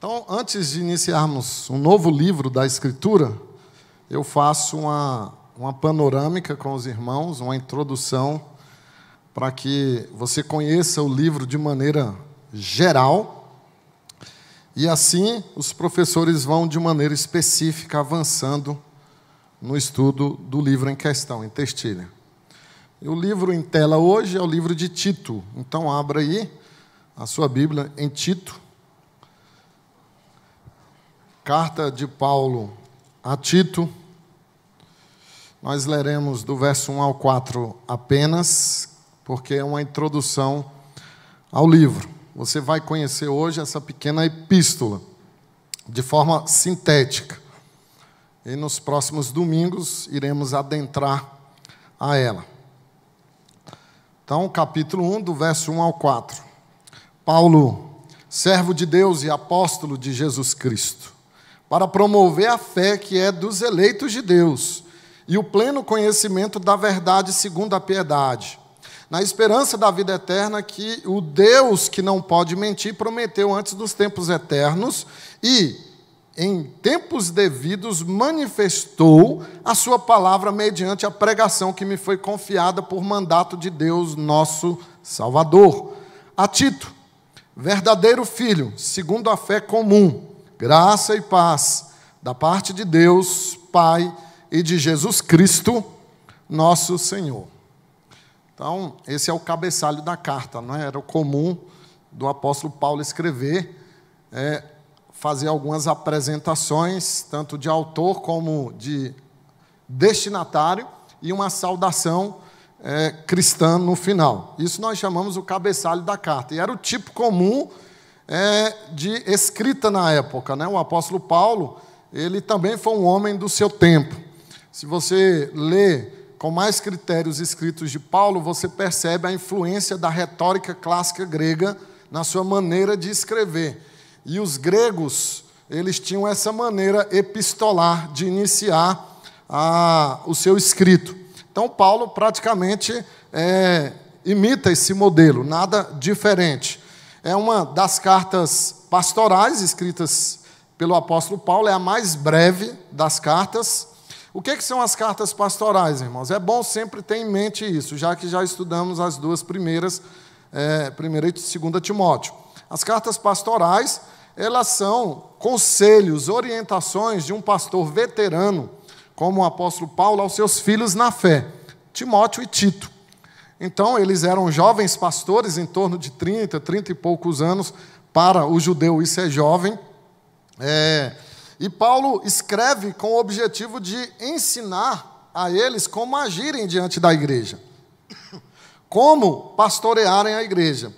Então, antes de iniciarmos um novo livro da Escritura, eu faço uma panorâmica com os irmãos, uma introdução, para que você conheça o livro de maneira geral, e assim os professores vão, de maneira específica, avançando no estudo do livro em questão, em textilha. E o livro em tela hoje é o livro de Tito. Então, abra aí a sua Bíblia em Tito. Carta de Paulo a Tito. Nós leremos do verso 1 ao 4 apenas, porque é uma introdução ao livro. Você vai conhecer hoje essa pequena epístola, de forma sintética. E nos próximos domingos iremos adentrar a ela. Então, capítulo 1, do verso 1 ao 4. Paulo, servo de Deus e apóstolo de Jesus Cristo, para promover a fé que é dos eleitos de Deus e o pleno conhecimento da verdade segundo a piedade, na esperança da vida eterna que o Deus que não pode mentir prometeu antes dos tempos eternos e, em tempos devidos, manifestou a sua palavra mediante a pregação que me foi confiada por mandato de Deus, nosso Salvador. A Tito, verdadeiro filho, segundo a fé comum, graça e paz, da parte de Deus, Pai, e de Jesus Cristo, nosso Senhor. Então, esse é o cabeçalho da carta, não é? Era o comum do apóstolo Paulo escrever, fazer algumas apresentações, tanto de autor como de destinatário, e uma saudação cristã no final. Isso nós chamamos o cabeçalho da carta. E era o tipo comum de escrita na época, né? O apóstolo Paulo, ele também foi um homem do seu tempo. Se você lê com mais critérios escritos de Paulo, você percebe a influência da retórica clássica grega na sua maneira de escrever. E os gregos, eles tinham essa maneira epistolar de iniciar o seu escrito. Então, Paulo praticamente imita esse modelo, nada diferente. É uma das cartas pastorais escritas pelo apóstolo Paulo, é a mais breve das cartas. O que são as cartas pastorais, irmãos? É bom sempre ter em mente isso, já que já estudamos as duas primeiras, 1 e 2 Timóteo. As cartas pastorais, elas são conselhos, orientações de um pastor veterano, como o apóstolo Paulo, aos seus filhos na fé, Timóteo e Tito. Então, eles eram jovens pastores, em torno de 30 e poucos anos, para o judeu isso é jovem. E Paulo escreve com o objetivo de ensinar a eles como agirem diante da igreja, como pastorearem a igreja.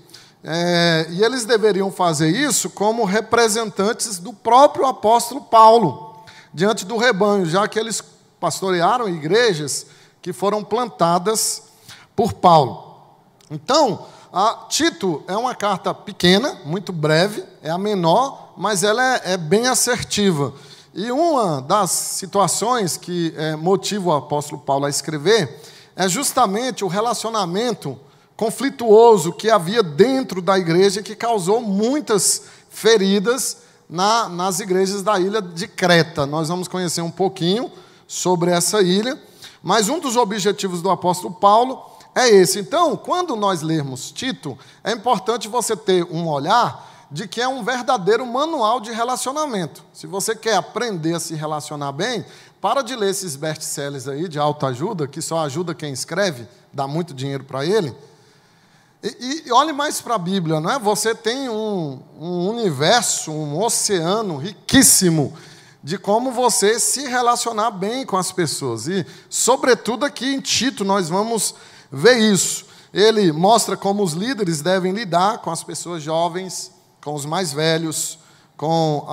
E eles deveriam fazer isso como representantes do próprio apóstolo Paulo, diante do rebanho, já que eles pastorearam igrejas que foram plantadas por Paulo. Então, a Tito é uma carta pequena, muito breve, é a menor, mas ela é bem assertiva. E uma das situações que motiva o apóstolo Paulo a escrever é justamente o relacionamento conflituoso que havia dentro da igreja, que causou muitas feridas nas igrejas da ilha de Creta. Nós vamos conhecer um pouquinho sobre essa ilha, mas um dos objetivos do apóstolo Paulo é esse. Então, quando nós lermos Tito, é importante você ter um olhar de que é um verdadeiro manual de relacionamento. Se você quer aprender a se relacionar bem, para de ler esses best-sellers aí de autoajuda, que só ajuda quem escreve, dá muito dinheiro para ele. E olhe mais para a Bíblia, não é? Você tem um universo, um oceano riquíssimo de como você se relacionar bem com as pessoas. E, sobretudo, aqui em Tito, nós vamos ver isso. Ele mostra como os líderes devem lidar com as pessoas jovens, com os mais velhos, com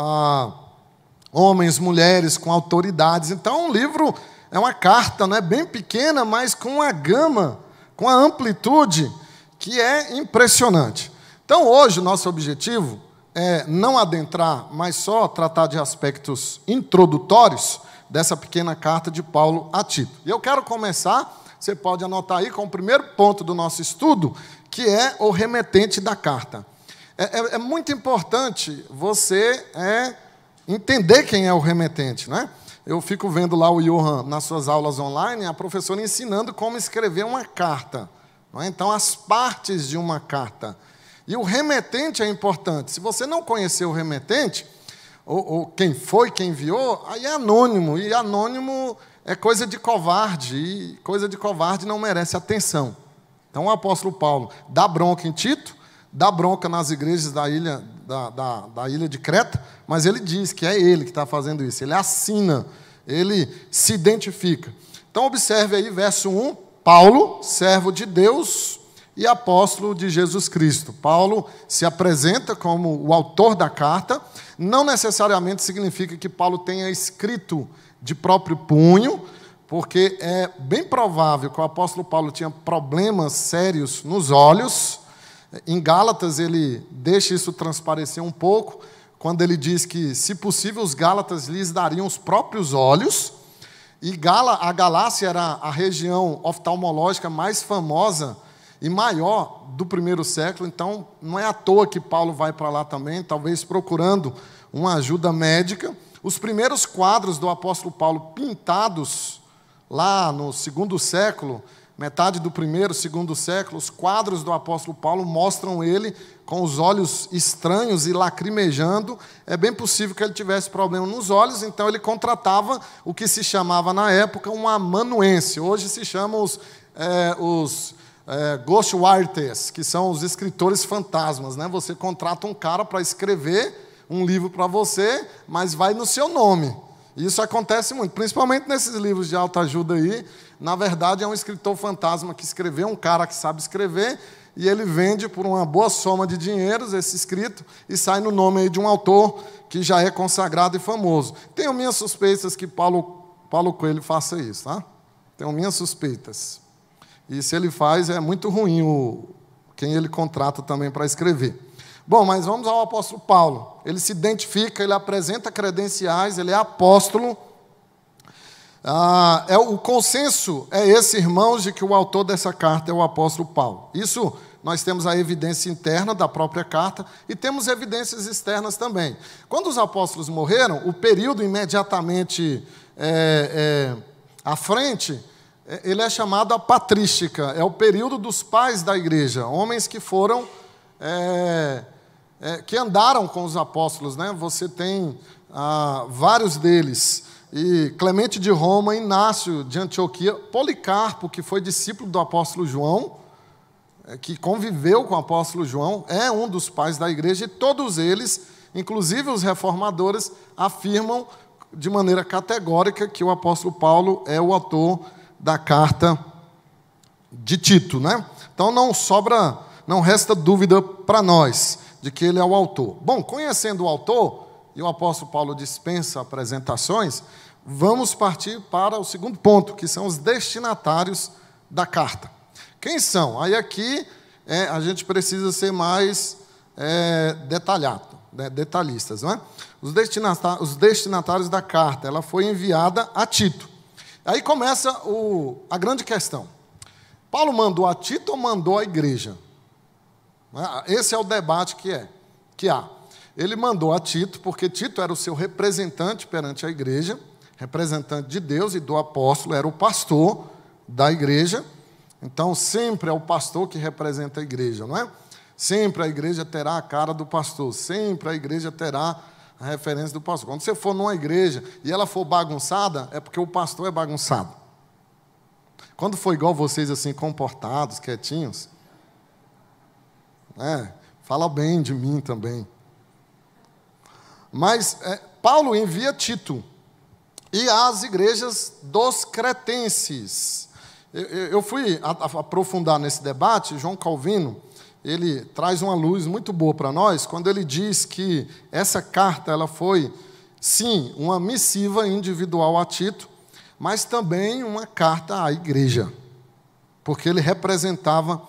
homens, mulheres, com autoridades. Então, o livro é uma carta, não é, bem pequena, mas com uma gama, com uma amplitude que é impressionante. Então, hoje, o nosso objetivo é não adentrar, mas só tratar de aspectos introdutórios dessa pequena carta de Paulo a Tito. E eu quero começar, você pode anotar aí, com o primeiro ponto do nosso estudo, que é o remetente da carta. É muito importante você entender quem é o remetente, né? Eu fico vendo lá o Johan nas suas aulas online, a professora ensinando como escrever uma carta. Não é? Então, as partes de uma carta. E o remetente é importante. Se você não conhecer o remetente, ou quem foi, quem enviou, aí é anônimo. E anônimo é coisa de covarde. E coisa de covarde não merece atenção. Então, o apóstolo Paulo dá bronca em Tito, dá bronca nas igrejas da ilha de Creta, mas ele diz que é ele que está fazendo isso. Ele assina, ele se identifica. Então, observe aí, verso 1, Paulo, servo de Deus e apóstolo de Jesus Cristo. Paulo se apresenta como o autor da carta. Não necessariamente significa que Paulo tenha escrito de próprio punho, porque é bem provável que o apóstolo Paulo tinha problemas sérios nos olhos. Em Gálatas, ele deixa isso transparecer um pouco, quando ele diz que, se possível, os Gálatas lhes dariam os próprios olhos. E a Galácia era a região oftalmológica mais famosa e maior do primeiro século. Então, não é à toa que Paulo vai para lá também, talvez procurando uma ajuda médica. Os primeiros quadros do apóstolo Paulo pintados lá no segundo século, metade do primeiro, segundo século, os quadros do apóstolo Paulo mostram ele com os olhos estranhos e lacrimejando. É bem possível que ele tivesse problema nos olhos, então ele contratava o que se chamava na época um amanuense. Hoje se chamam os ghostwriters, que são os escritores fantasmas, né? Você contrata um cara para escrever um livro para você, mas vai no seu nome. Isso acontece muito, principalmente nesses livros de autoajuda aí. Na verdade, é um escritor fantasma que escreveu, um cara que sabe escrever, e ele vende por uma boa soma de dinheiros esse escrito e sai no nome aí de um autor que já é consagrado e famoso. Tenho minhas suspeitas que Paulo Coelho faça isso, tá? Tenho minhas suspeitas. E se ele faz, é muito ruim quem ele contrata também para escrever. Bom, mas vamos ao apóstolo Paulo. Ele se identifica, ele apresenta credenciais, ele é apóstolo. O consenso é esse, irmãos, de que o autor dessa carta é o apóstolo Paulo. Isso, nós temos a evidência interna da própria carta e temos evidências externas também. Quando os apóstolos morreram, o período imediatamente à frente, ele é chamado a patrística, é o período dos pais da igreja, homens que foram... que andaram com os apóstolos, né? Você tem vários deles, e Clemente de Roma, Inácio de Antioquia, Policarpo, que foi discípulo do apóstolo João, que conviveu com o apóstolo João, é um dos pais da igreja, e todos eles, inclusive os reformadores, afirmam de maneira categórica que o apóstolo Paulo é o autor da carta de Tito, né? Então não resta dúvida para nós de que ele é o autor. Bom, conhecendo o autor, e o apóstolo Paulo dispensa apresentações, vamos partir para o segundo ponto, que são os destinatários da carta. Quem são? Aí aqui a gente precisa ser mais detalhistas, não é? Os destinatários da carta, ela foi enviada a Tito. Aí começa a grande questão. Paulo mandou a Tito ou mandou à igreja? Esse é o debate que há. Ele mandou a Tito, porque Tito era o seu representante perante a igreja, representante de Deus e do apóstolo, era o pastor da igreja. Então, sempre é o pastor que representa a igreja, não é? Sempre a igreja terá a cara do pastor, sempre a igreja terá a referência do pastor. Quando você for numa igreja e ela for bagunçada, é porque o pastor é bagunçado. Quando for igual vocês, assim, comportados, quietinhos, fala bem de mim também. Mas Paulo envia Tito e às igrejas dos cretenses. Eu fui aprofundar nesse debate. João Calvino, ele traz uma luz muito boa para nós, quando ele diz que essa carta ela foi, sim, uma missiva individual a Tito, mas também uma carta à igreja, porque ele representava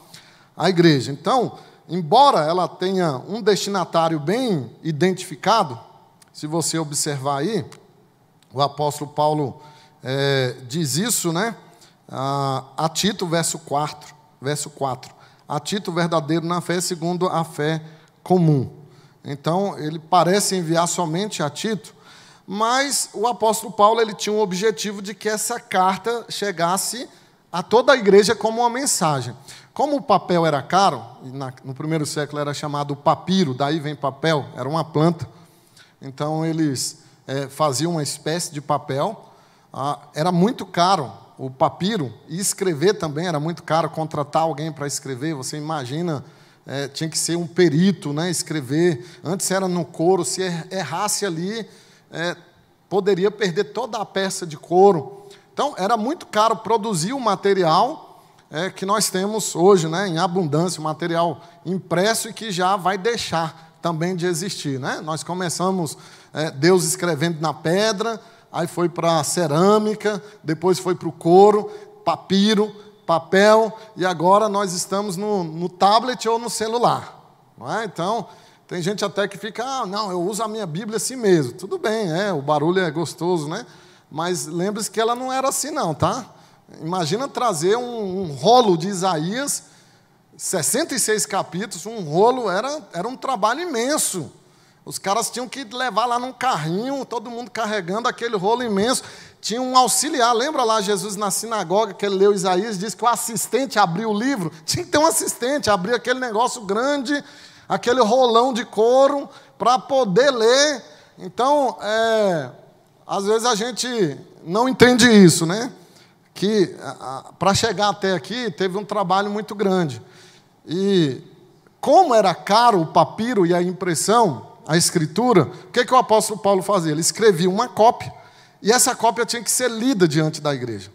a igreja. Então, embora ela tenha um destinatário bem identificado, se você observar aí, o apóstolo Paulo diz isso, né? A Tito, verso 4. A Tito, verdadeiro na fé, segundo a fé comum. Então, ele parece enviar somente a Tito, mas o apóstolo Paulo ele tinha um objetivo de que essa carta chegasse a toda a igreja como uma mensagem. Como o papel era caro, e no primeiro século era chamado papiro, daí vem papel, era uma planta, então eles faziam uma espécie de papel, era muito caro o papiro, e escrever também era muito caro, contratar alguém para escrever, você imagina, tinha que ser um perito, né, escrever, antes era no couro, se errasse ali, poderia perder toda a peça de couro. Então, era muito caro produzir o material que nós temos hoje, né, em abundância, o material impresso e que já vai deixar também de existir. Né? Nós começamos, Deus escrevendo na pedra, aí foi para a cerâmica, depois foi para o couro, papiro, papel, e agora nós estamos no tablet ou no celular. Não é? Então, tem gente até que fica, não, eu uso a minha Bíblia assim mesmo. Tudo bem, o barulho é gostoso, né? Mas lembre-se que ela não era assim não, tá? Imagina trazer um rolo de Isaías, 66 capítulos, um rolo, era um trabalho imenso. Os caras tinham que levar lá num carrinho, todo mundo carregando aquele rolo imenso. Tinha um auxiliar, lembra lá Jesus na sinagoga, que ele leu Isaías, disse que o assistente abriu o livro? Tinha que ter um assistente, abrir aquele negócio grande, aquele rolão de couro, para poder ler. Então, às vezes a gente não entende isso, né? Que para chegar até aqui, teve um trabalho muito grande. E como era caro o papiro e a impressão, a escritura, o que o apóstolo Paulo fazia? Ele escrevia uma cópia, e essa cópia tinha que ser lida diante da igreja.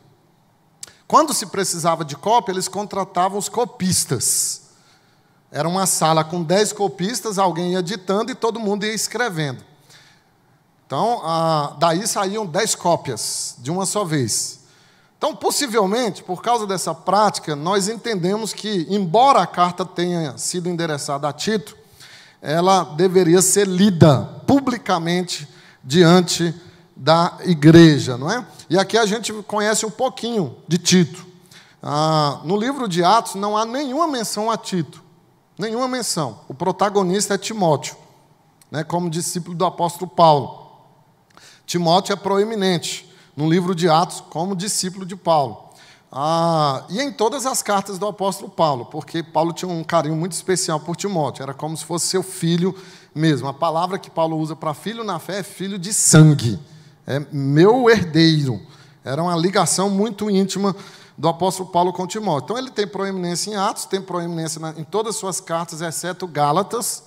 Quando se precisava de cópia, eles contratavam os copistas. Era uma sala com 10 copistas, alguém ia ditando e todo mundo ia escrevendo. Então, daí saíam 10 cópias, de uma só vez. Então, possivelmente, por causa dessa prática, nós entendemos que, embora a carta tenha sido endereçada a Tito, ela deveria ser lida publicamente diante da igreja, não é? E aqui a gente conhece um pouquinho de Tito. No livro de Atos não há nenhuma menção a Tito, nenhuma menção. O protagonista é Timóteo, né, como discípulo do apóstolo Paulo. Timóteo é proeminente no livro de Atos como discípulo de Paulo. E em todas as cartas do apóstolo Paulo, porque Paulo tinha um carinho muito especial por Timóteo, era como se fosse seu filho mesmo. A palavra que Paulo usa para filho na fé é filho de sangue, é meu herdeiro. Era uma ligação muito íntima do apóstolo Paulo com Timóteo. Então ele tem proeminência em Atos, tem proeminência em todas as suas cartas, exceto Gálatas,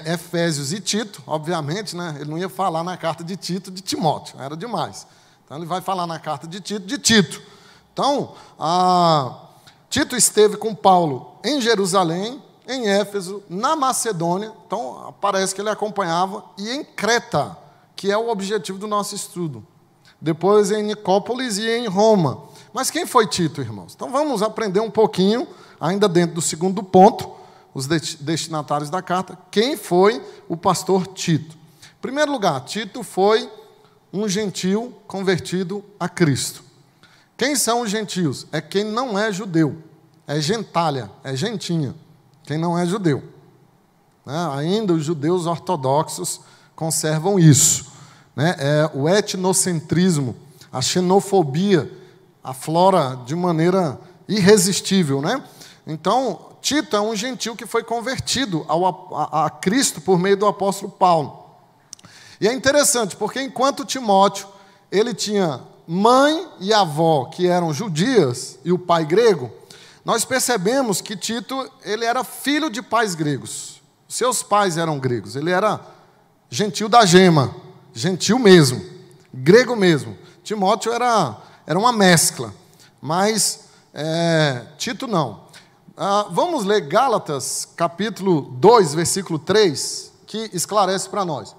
Efésios e Tito, obviamente, né? Ele não ia falar na carta de Tito de Timóteo, era demais. Então ele vai falar na carta de Tito. Então, Tito esteve com Paulo em Jerusalém, em Éfeso, na Macedônia, então parece que ele acompanhava, e em Creta, que é o objetivo do nosso estudo. Depois em Nicópolis e em Roma. Mas quem foi Tito, irmãos? Então vamos aprender um pouquinho, ainda dentro do segundo ponto, os destinatários da carta, quem foi o pastor Tito. Em primeiro lugar, Tito foi um gentil convertido a Cristo. Quem são os gentios? É quem não é judeu. É gentalha, é gentinha. Quem não é judeu. Ainda os judeus ortodoxos conservam isso. O etnocentrismo, a xenofobia, aflora de maneira irresistível. Então, Tito é um gentil que foi convertido a Cristo por meio do apóstolo Paulo. E é interessante, porque enquanto Timóteo ele tinha mãe e avó que eram judias e o pai grego, nós percebemos que Tito ele era filho de pais gregos. Seus pais eram gregos, ele era gentil da gema, gentil mesmo, grego mesmo. Timóteo era uma mescla, mas Tito não. Vamos ler Gálatas, capítulo 2, versículo 3, que esclarece para nós.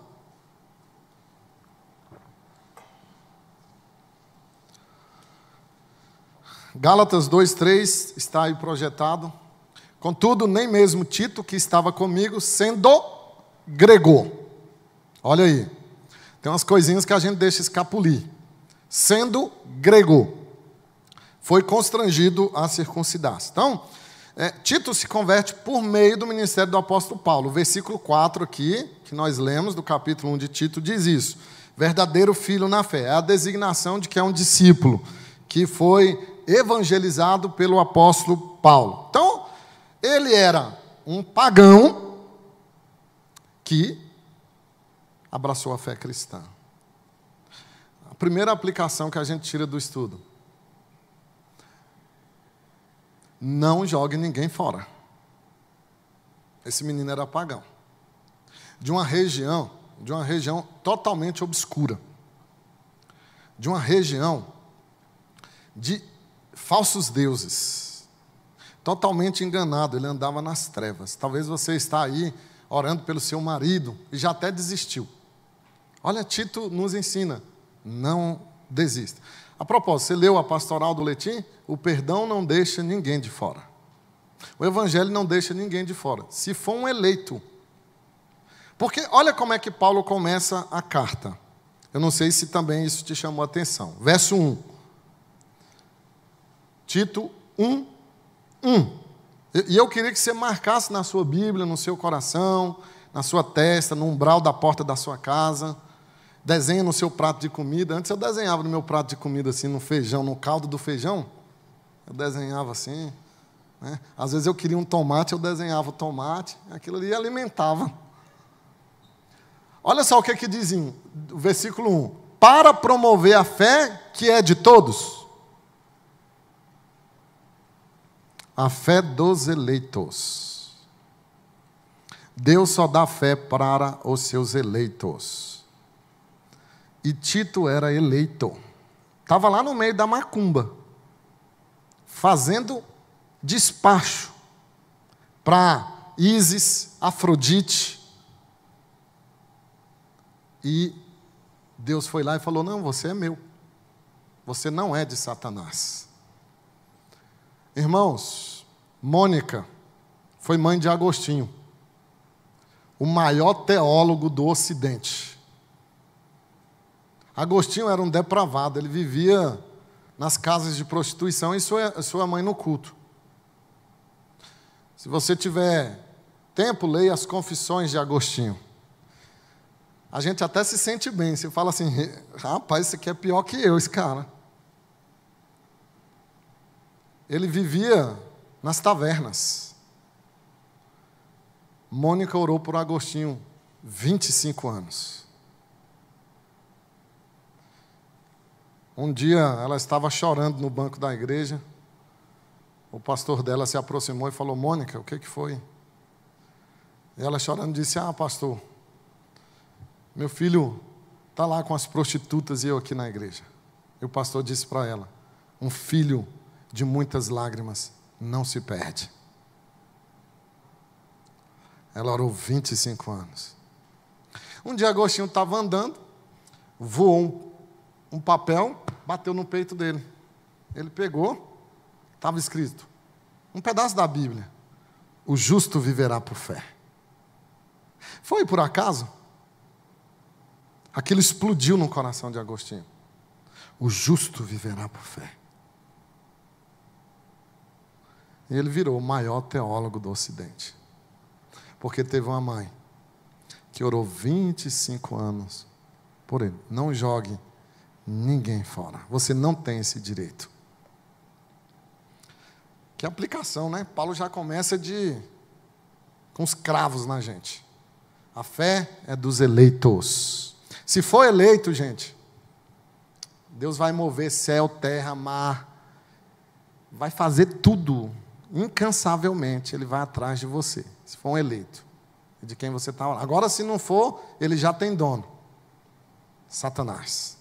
Gálatas 2:3 está aí projetado. Contudo, nem mesmo Tito, que estava comigo, sendo grego. Olha aí. Tem umas coisinhas que a gente deixa escapulir. Sendo grego, foi constrangido a circuncidar-se. Então, Tito se converte por meio do ministério do apóstolo Paulo. O versículo 4 aqui, que nós lemos do capítulo 1 de Tito, diz isso. Verdadeiro filho na fé. É a designação de que é um discípulo, que foi evangelizado pelo apóstolo Paulo. Então, ele era um pagão que abraçou a fé cristã. A primeira aplicação que a gente tira do estudo: não jogue ninguém fora. Esse menino era pagão, de uma região totalmente obscura, de uma região de falsos deuses, totalmente enganado. Ele andava nas trevas. Talvez você está aí orando pelo seu marido e já até desistiu. Olha, Tito nos ensina: não desista. A propósito, você leu a pastoral do Letim? O perdão não deixa ninguém de fora. O evangelho não deixa ninguém de fora, se for um eleito. Porque olha como é que Paulo começa a carta. Eu não sei se também isso te chamou a atenção. Verso 1. Tito 1, 1. E eu queria que você marcasse na sua Bíblia, no seu coração, na sua testa, no umbral da porta da sua casa. Desenha no seu prato de comida. Antes eu desenhava no meu prato de comida assim, no feijão, no caldo do feijão. Eu desenhava assim, né? Às vezes eu queria um tomate, eu desenhava o tomate. Aquilo ali alimentava. Olha só o que diz o versículo 1. Para promover a fé que é de todos. A fé dos eleitos. Deus só dá fé para os seus eleitos. E Tito era eleito. Estava lá no meio da macumba, fazendo despacho para Ísis, Afrodite. E Deus foi lá e falou: não, você é meu. Você não é de Satanás. Irmãos, Mônica foi mãe de Agostinho, o maior teólogo do Ocidente. Agostinho era um depravado, ele vivia nas casas de prostituição e sua mãe no culto. Se você tiver tempo, leia as Confissões de Agostinho. A gente até se sente bem, você fala assim: rapaz, esse aqui é pior que eu, esse cara. Ele vivia nas tavernas. Mônica orou por Agostinho 25 anos. Um dia ela estava chorando no banco da igreja. O pastor dela se aproximou e falou: Mônica, o que foi? E ela chorando disse: pastor, meu filho está lá com as prostitutas e eu aqui na igreja. E o pastor disse para ela: um filho de muitas lágrimas não se perde. Ela orou 25 anos. Um dia Agostinho estava andando, voou um papel, bateu no peito dele. Ele pegou, estava escrito, um pedaço da Bíblia: o justo viverá por fé. Foi por acaso? Aquilo explodiu no coração de Agostinho. O justo viverá por fé. E ele virou o maior teólogo do Ocidente. Porque teve uma mãe que orou 25 anos por ele. Não jogue ninguém fora. Você não tem esse direito. Que aplicação, né? Paulo já começa com os cravos na gente. A fé é dos eleitos. Se for eleito, gente, Deus vai mover céu, terra, mar. Vai fazer tudo. Incansavelmente, Ele vai atrás de você. Se for um eleito, de quem você está orando. Agora, se não for, ele já tem dono. Satanás.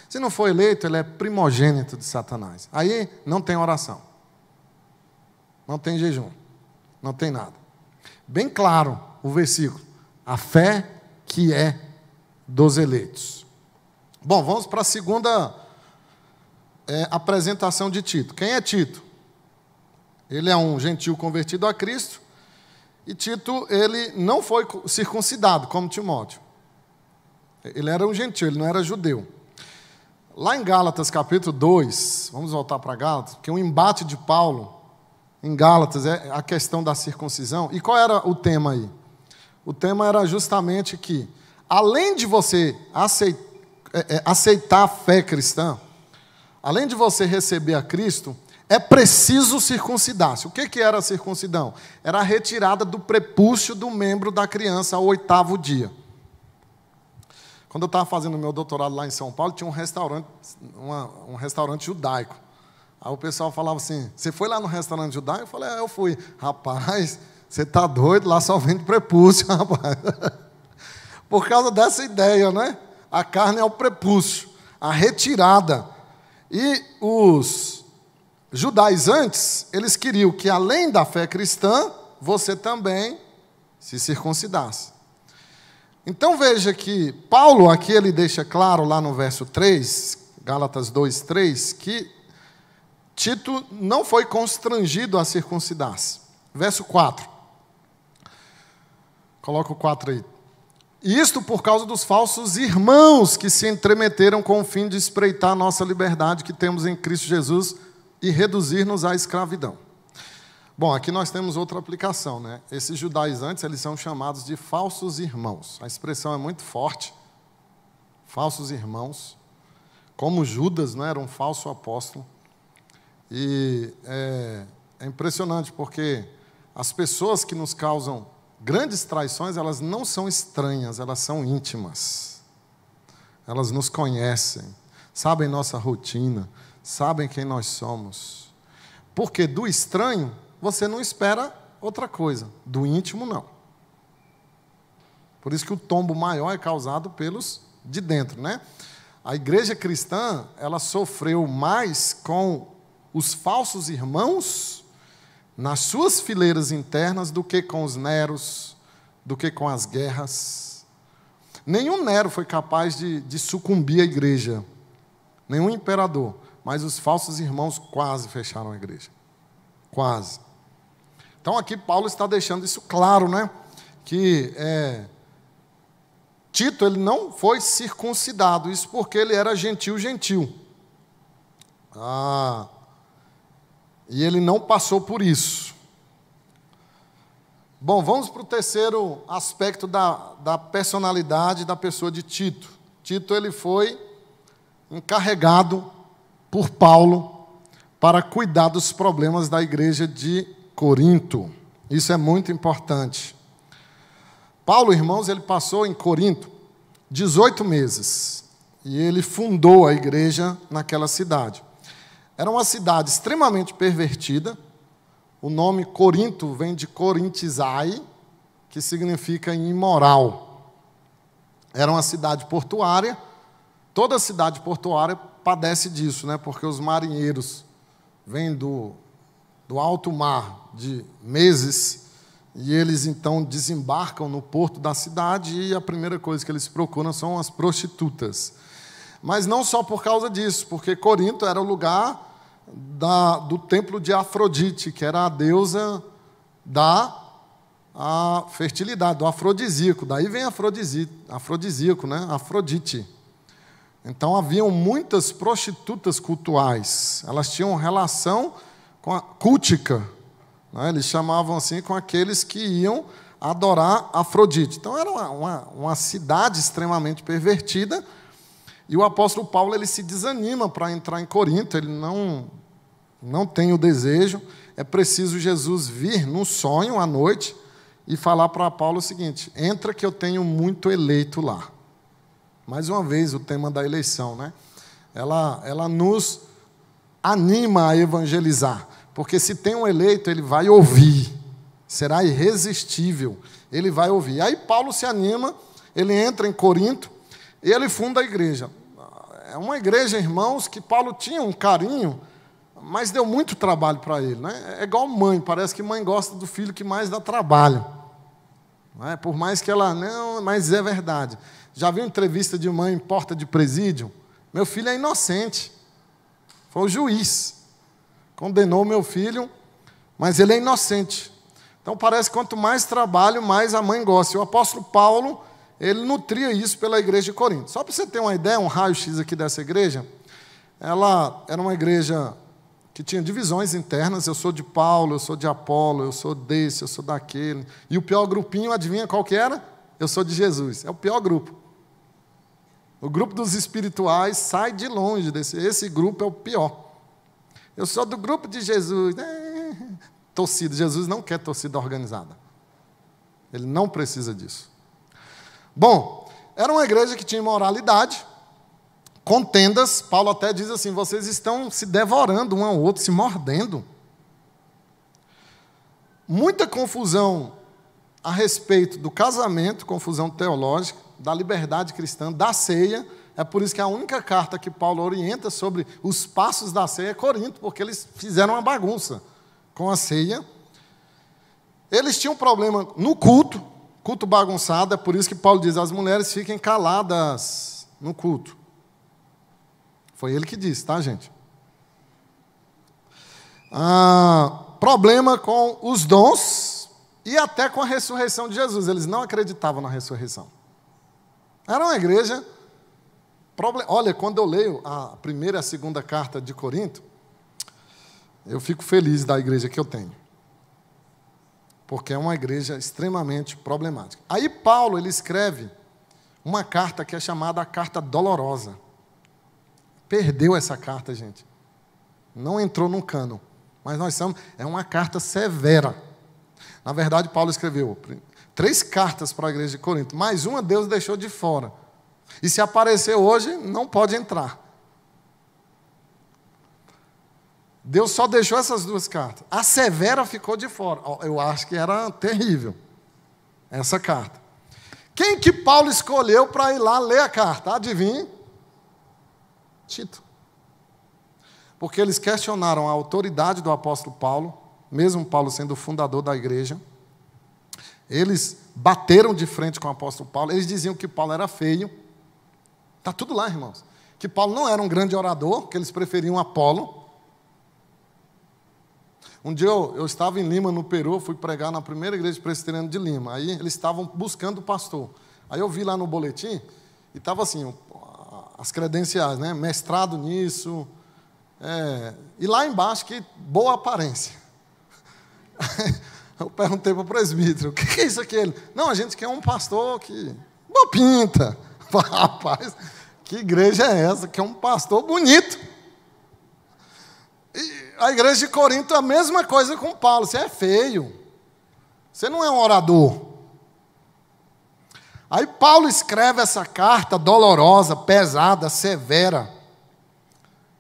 Se não for eleito, ele é primogênito de Satanás. Aí não tem oração. Não tem jejum. Não tem nada. Bem claro o versículo. A fé que é dos eleitos. Bom, vamos para a segunda apresentação de Tito. Quem é Tito? Ele é um gentil convertido a Cristo. E Tito, ele não foi circuncidado, como Timóteo. Ele era um gentil, ele não era judeu. Lá em Gálatas, capítulo 2, vamos voltar para Gálatas, porque o embate de Paulo em Gálatas, é a questão da circuncisão. E qual era o tema aí? O tema era justamente que, além de você aceitar a fé cristã, além de você receber a Cristo, é preciso circuncidar-se. O que era a circuncidão? Era a retirada do prepúcio do membro da criança ao 8º dia. Quando eu estava fazendo meu doutorado lá em São Paulo, tinha um restaurante judaico. Aí o pessoal falava assim, você foi lá no restaurante judaico? Eu falei, eu fui. Rapaz, você está doido? Lá só vende prepúcio, rapaz. Por causa dessa ideia, né? A carne é o prepúcio, a retirada. E os judaizantes, eles queriam que, além da fé cristã, você também se circuncidasse. Então veja que Paulo aqui ele deixa claro lá no verso 3, Gálatas 2:3, que Tito não foi constrangido a circuncidar-se. Verso 4. Coloca o 4 aí. E isto por causa dos falsos irmãos que se entremeteram com o fim de espreitar a nossa liberdade que temos em Cristo Jesus e reduzir-nos à escravidão. Bom, aqui nós temos outra aplicação, né? Esses judaizantes, eles são chamados de falsos irmãos. A expressão é muito forte. Falsos irmãos. Como Judas, não era um falso apóstolo. E é impressionante, porque as pessoas que nos causam grandes traições, elas não são estranhas, elas são íntimas. Elas nos conhecem, sabem nossa rotina, sabem quem nós somos. Porque do estranho, você não espera outra coisa. Do íntimo, não. Por isso que o tombo maior é causado pelos de dentro, né? A igreja cristã, ela sofreu mais com os falsos irmãos nas suas fileiras internas do que com os neros, do que com as guerras. Nenhum Nero foi capaz de sucumbir à igreja, nenhum imperador, mas os falsos irmãos quase fecharam a igreja. Quase. Então aqui Paulo está deixando isso claro, né? Que Tito ele não foi circuncidado, isso porque ele era gentil. E ele não passou por isso. Bom, vamos para o terceiro aspecto da personalidade da pessoa de Tito. Tito ele foi encarregado por Paulo para cuidar dos problemas da igreja de Corinto. Isso é muito importante. Paulo, irmãos, ele passou em Corinto 18 meses. E ele fundou a igreja naquela cidade. Era uma cidade extremamente pervertida. O nome Corinto vem de corintizai, que significa imoral. Era uma cidade portuária. Toda cidade portuária padece disso, né? Porque os marinheiros vêm do alto mar de meses e eles então desembarcam no porto da cidade e a primeira coisa que eles procuram são as prostitutas. Mas não só por causa disso, porque Corinto era o lugar do templo de Afrodite, que era a deusa da fertilidade, do afrodisíaco. Daí vem afrodisíaco, né? Afrodite. Então haviam muitas prostitutas cultuais. Elas tinham relação com a cultica, né? Eles chamavam assim com aqueles que iam adorar Afrodite. Então era uma cidade extremamente pervertida. E o apóstolo Paulo ele se desanima para entrar em Corinto. Ele não tem o desejo. É preciso Jesus vir num sonho à noite e falar para Paulo o seguinte: entra que eu tenho muito eleito lá. Mais uma vez o tema da eleição, né? Ela nos anima a evangelizar, porque se tem um eleito, ele vai ouvir, será irresistível, ele vai ouvir. Aí Paulo se anima, ele entra em Corinto e ele funda a igreja. É uma igreja, irmãos, que Paulo tinha um carinho, mas deu muito trabalho para ele, né? É igual mãe, parece que mãe gosta do filho que mais dá trabalho, não é? Por mais que ela, não, mas é verdade. Já viu entrevista de mãe em porta de presídio? Meu filho é inocente. Foi o juiz. Condenou meu filho, mas ele é inocente. Então parece que quanto mais trabalho, mais a mãe gosta. E o apóstolo Paulo, ele nutria isso pela igreja de Corinto. Só para você ter uma ideia, um raio-x aqui dessa igreja, ela era uma igreja que tinha divisões internas, eu sou de Paulo, eu sou de Apolo, eu sou desse, eu sou daquele. E o pior grupinho, adivinha qual que era? Eu sou de Jesus. É o pior grupo. O grupo dos espirituais sai de longe desse. Esse grupo é o pior. Eu sou do grupo de Jesus. Torcida. Jesus não quer torcida organizada. Ele não precisa disso. Bom, era uma igreja que tinha imoralidade, contendas. Paulo até diz assim, vocês estão se devorando um ao outro, se mordendo. Muita confusão a respeito do casamento, confusão teológica, da liberdade cristã, da ceia. É por isso que a única carta que Paulo orienta sobre os passos da ceia é Corinto, porque eles fizeram uma bagunça com a ceia. Eles tinham um problema no culto bagunçado, é por isso que Paulo diz, as mulheres fiquem caladas no culto. Foi ele que disse, tá, gente? Problema com os dons e até com a ressurreição de Jesus. Eles não acreditavam na ressurreição. Era uma igreja... Olha, quando eu leio a primeira e a segunda carta de Corinto, eu fico feliz da igreja que eu tenho. Porque é uma igreja extremamente problemática. Aí Paulo, ele escreve uma carta que é chamada a Carta Dolorosa. Perdeu essa carta, gente. Não entrou no cânon. Mas é uma carta severa. Na verdade, Paulo escreveu 3 cartas para a igreja de Corinto, mais uma Deus deixou de fora. E se aparecer hoje, não pode entrar. Deus só deixou essas 2 cartas. A severa ficou de fora. Eu acho que era terrível essa carta. Quem que Paulo escolheu para ir lá ler a carta? Adivinhe? Tito. Porque eles questionaram a autoridade do apóstolo Paulo, mesmo Paulo sendo o fundador da igreja. Eles bateram de frente com o apóstolo Paulo. Eles diziam que Paulo era feio. Está tudo lá, irmãos. Que Paulo não era um grande orador, que eles preferiam Apolo. Um dia eu estava em Lima, no Peru, fui pregar na primeira igreja presbiteriana de Lima. Aí eles estavam buscando o pastor. Aí eu vi lá no boletim, e estava assim, as credenciais, né? Mestrado nisso. E lá embaixo, que boa aparência. Eu perguntei para o presbítero, o que é isso aqui? Ele, não, a gente quer um pastor que... boa pinta. Rapaz, que igreja é essa? Que é um pastor bonito. E a igreja de Corinto é a mesma coisa com Paulo. Você é feio. Você não é um orador. Aí Paulo escreve essa carta dolorosa, pesada, severa.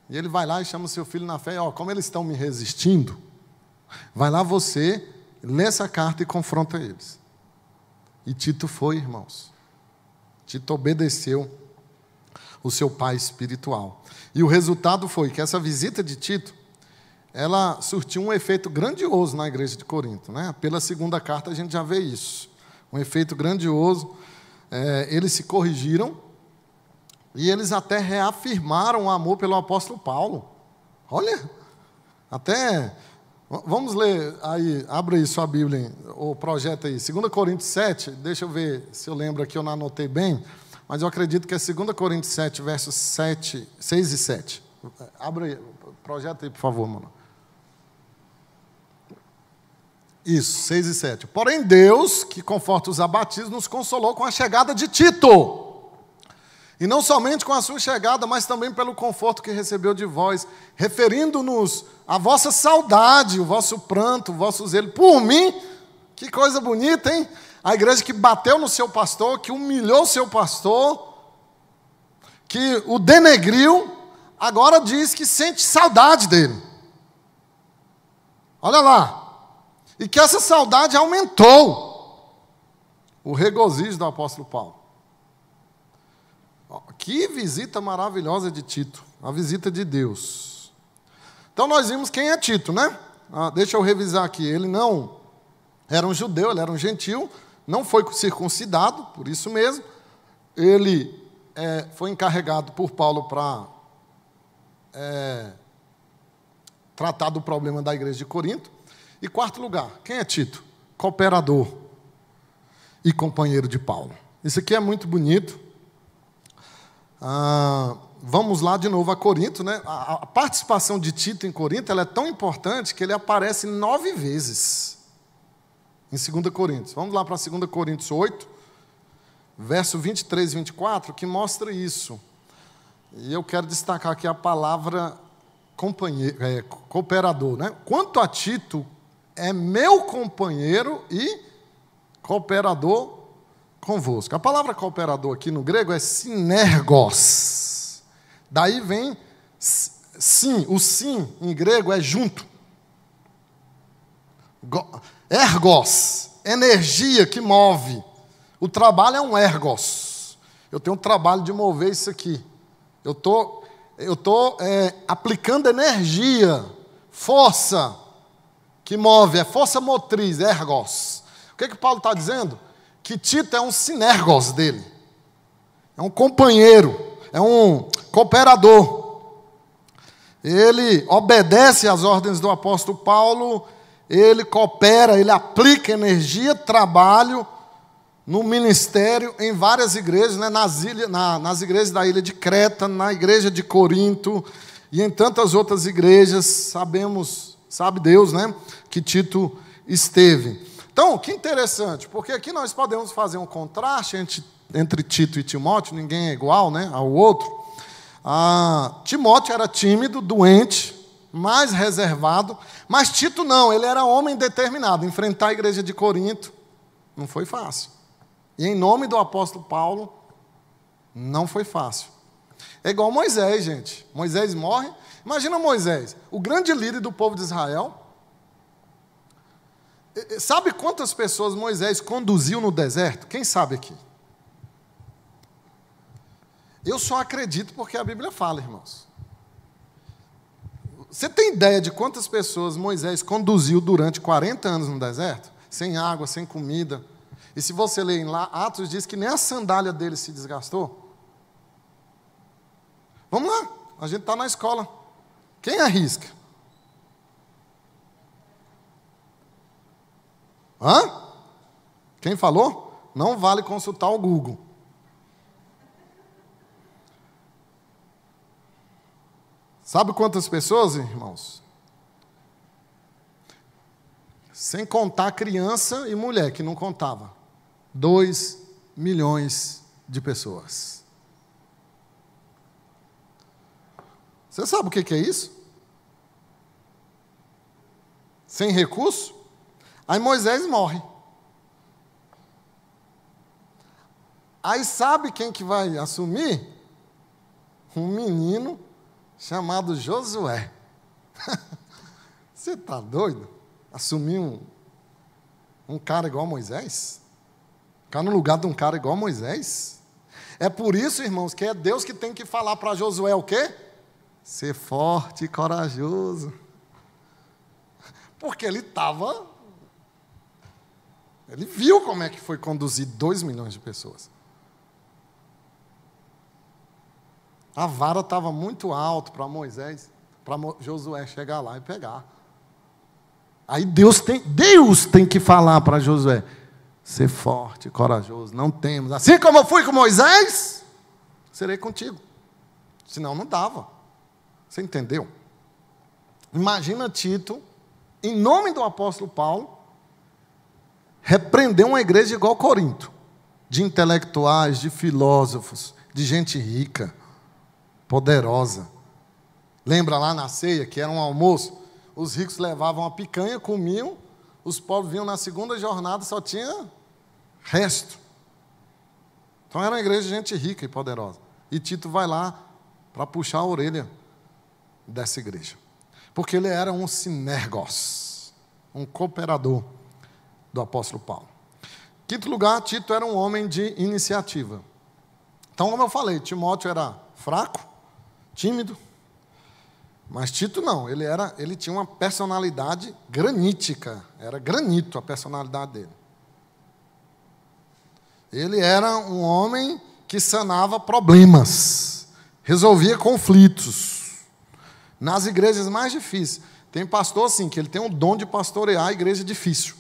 E ele vai lá e chama o seu filho na fé. Como eles estão me resistindo, vai lá você, lê essa carta e confronta eles. E Tito foi, irmãos. Tito obedeceu o seu pai espiritual. E o resultado foi que essa visita de Tito, ela surtiu um efeito grandioso na igreja de Corinto, né? Pela segunda carta a gente já vê isso. Um efeito grandioso. Eles se corrigiram e eles até reafirmaram o amor pelo apóstolo Paulo. Olha, até... Vamos ler aí, abre aí sua Bíblia, o projeto aí, 2 Coríntios 7, deixa eu ver se eu lembro aqui, eu não anotei bem, mas eu acredito que é 2 Coríntios 7, versos 6 e 7. Abre aí, projeta aí, por favor, mano. Isso, 6 e 7. Porém, Deus, que conforta os abatidos, nos consolou com a chegada de Tito. E não somente com a sua chegada, mas também pelo conforto que recebeu de vós, referindo-nos à vossa saudade, o vosso pranto, o vosso zelo por mim. Que coisa bonita, hein? A igreja que bateu no seu pastor, que humilhou o seu pastor, que o denegriu, agora diz que sente saudade dele. Olha lá. E que essa saudade aumentou o regozijo do apóstolo Paulo. Que visita maravilhosa de Tito, a visita de Deus. Então nós vimos quem é Tito, né? Deixa eu revisar aqui. Ele não era um judeu, ele era um gentil, não foi circuncidado, por isso mesmo. Ele foi encarregado por Paulo para tratar do problema da igreja de Corinto. E quarto lugar, quem é Tito? Cooperador e companheiro de Paulo. Isso aqui é muito bonito. vamos lá de novo a Corinto, né? A participação de Tito em Corinto ela é tão importante que ele aparece 9 vezes em 2 Coríntios. Vamos lá para 2 Coríntios 8, verso 23 e 24, que mostra isso. E eu quero destacar aqui a palavra cooperador, né? Quanto a Tito, é meu companheiro e cooperador convosco. A palavra cooperador aqui no grego é sinergos. Daí vem sim, o sim em grego é junto. Ergos, energia que move. O trabalho é um ergos. Eu tenho um trabalho de mover isso aqui. Eu tô aplicando energia, força que move, é força motriz, ergos. O que Paulo está dizendo? Que Tito é um sinergos dele. É um companheiro, é um cooperador. Ele obedece às ordens do apóstolo Paulo, ele coopera, ele aplica energia, trabalho no ministério em várias igrejas, né, nas igrejas da ilha de Creta, na igreja de Corinto e em tantas outras igrejas, sabe Deus, né, que Tito esteve. Então, que interessante, porque aqui nós podemos fazer um contraste entre Tito e Timóteo, ninguém é igual, né, ao outro. Timóteo era tímido, doente, mais reservado, mas Tito não, ele era homem determinado. Enfrentar a igreja de Corinto não foi fácil. E em nome do apóstolo Paulo, não foi fácil. É igual Moisés, gente. Moisés morre. Imagina Moisés, o grande líder do povo de Israel. Sabe quantas pessoas Moisés conduziu no deserto? Quem sabe aqui? Eu só acredito porque a Bíblia fala, irmãos. Você tem ideia de quantas pessoas Moisés conduziu durante 40 anos no deserto? Sem água, sem comida. E se você ler em Atos, diz que nem a sandália dele se desgastou. Vamos lá, a gente está na escola. Quem arrisca? Quem falou? Não vale consultar o Google. Sabe quantas pessoas, irmãos? Sem contar criança e mulher, que não contava. 2 milhões de pessoas. Você sabe o que é isso? Sem recurso? Aí Moisés morre. Aí sabe quem que vai assumir? Um menino chamado Josué. Você está doido? Assumir um cara igual a Moisés? Ficar no lugar de um cara igual a Moisés? É por isso, irmãos, que é Deus que tem que falar para Josué o quê? Ser forte e corajoso. Porque ele viu como é que foi conduzir 2 milhões de pessoas. A vara estava muito alta para Moisés, para Josué chegar lá e pegar. Aí Deus tem que falar para Josué, ser forte, corajoso, não temas. Assim como eu fui com Moisés, serei contigo. Senão não dava. Você entendeu? Imagina Tito, em nome do apóstolo Paulo, repreender uma igreja igual Corinto, de intelectuais, de filósofos, de gente rica, poderosa. Lembra lá na ceia, que era um almoço? Os ricos levavam a picanha, comiam, os pobres vinham na segunda jornada, só tinha resto. Então era uma igreja de gente rica e poderosa. E Tito vai lá para puxar a orelha dessa igreja. Porque ele era um sinergos, um cooperador do apóstolo Paulo. Quinto lugar, Tito era um homem de iniciativa. Então, como eu falei, Timóteo era fraco, tímido, mas Tito não, ele tinha uma personalidade granítica, era granito a personalidade dele. Ele era um homem que sanava problemas, resolvia conflitos, nas igrejas mais difíceis. Tem pastor assim, que ele tem um dom de pastorear a igreja difícil.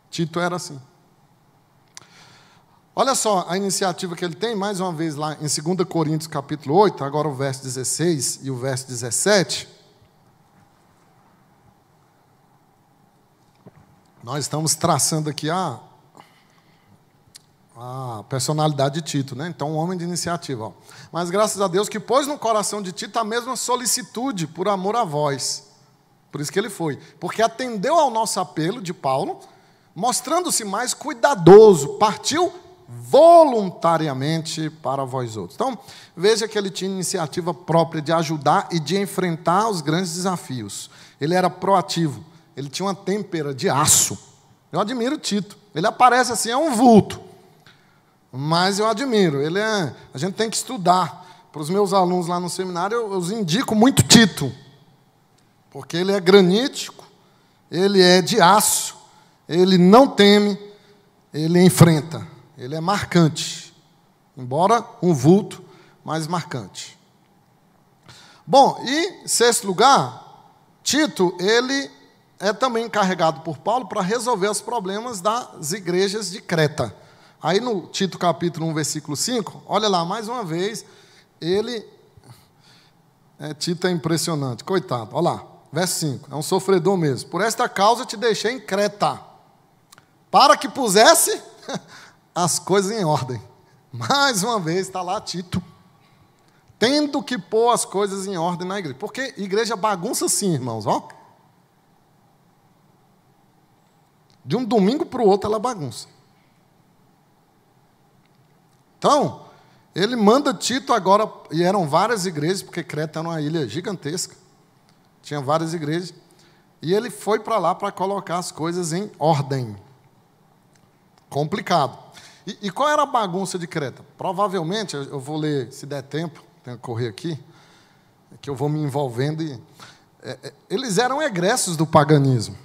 Tito era assim. Olha só a iniciativa que ele tem, mais uma vez lá em 2 Coríntios capítulo 8, agora o verso 16 e o verso 17. Nós estamos traçando aqui a personalidade de Tito, né? Então, um homem de iniciativa. Ó. Mas graças a Deus que pôs no coração de Tito a mesma solicitude por amor a vós. Por isso que ele foi. Porque atendeu ao nosso apelo de Paulo, mostrando-se mais cuidadoso, partiu voluntariamente para vós outros. Então, veja que ele tinha iniciativa própria de ajudar e de enfrentar os grandes desafios. Ele era proativo, ele tinha uma têmpera de aço. Eu admiro Tito. Ele aparece assim, é um vulto. Mas eu admiro. A gente tem que estudar. Para os meus alunos lá no seminário, eu os indico muito Tito. Porque ele é granítico, ele é de aço, ele não teme, ele enfrenta. Ele é marcante, embora um vulto, mas marcante. Bom, e em sexto lugar, Tito, ele é também encarregado por Paulo para resolver os problemas das igrejas de Creta. Aí no Tito capítulo 1, versículo 5, olha lá, mais uma vez, Tito é impressionante, coitado, olha lá, verso 5, é um sofredor mesmo. Por esta causa te deixei em Creta, para que pusesse as coisas em ordem. Mais uma vez está lá Tito, tendo que pôr as coisas em ordem na igreja. Porque igreja bagunça sim, irmãos, ó. De um domingo para o outro ela bagunça. Então, ele manda Tito agora, e eram várias igrejas, porque Creta era uma ilha gigantesca, tinha várias igrejas, e ele foi para lá para colocar as coisas em ordem. Complicado. E qual era a bagunça de Creta? Provavelmente, eu vou ler, se der tempo, tenho que correr aqui, que eu vou me envolvendo. Eles eram egressos do paganismo,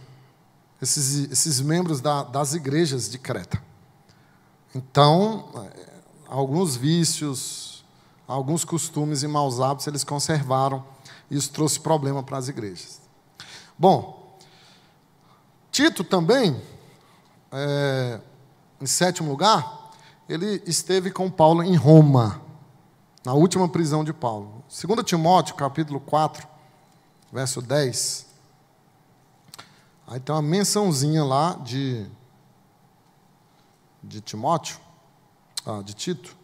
esses membros das igrejas de Creta. Então, alguns vícios, alguns costumes e maus hábitos eles conservaram, e isso trouxe problema para as igrejas. Bom, Tito também, em sétimo lugar, ele esteve com Paulo em Roma, na última prisão de Paulo. 2 Timóteo, capítulo 4, verso 10. Aí tem uma mençãozinha lá de Timóteo, de Tito.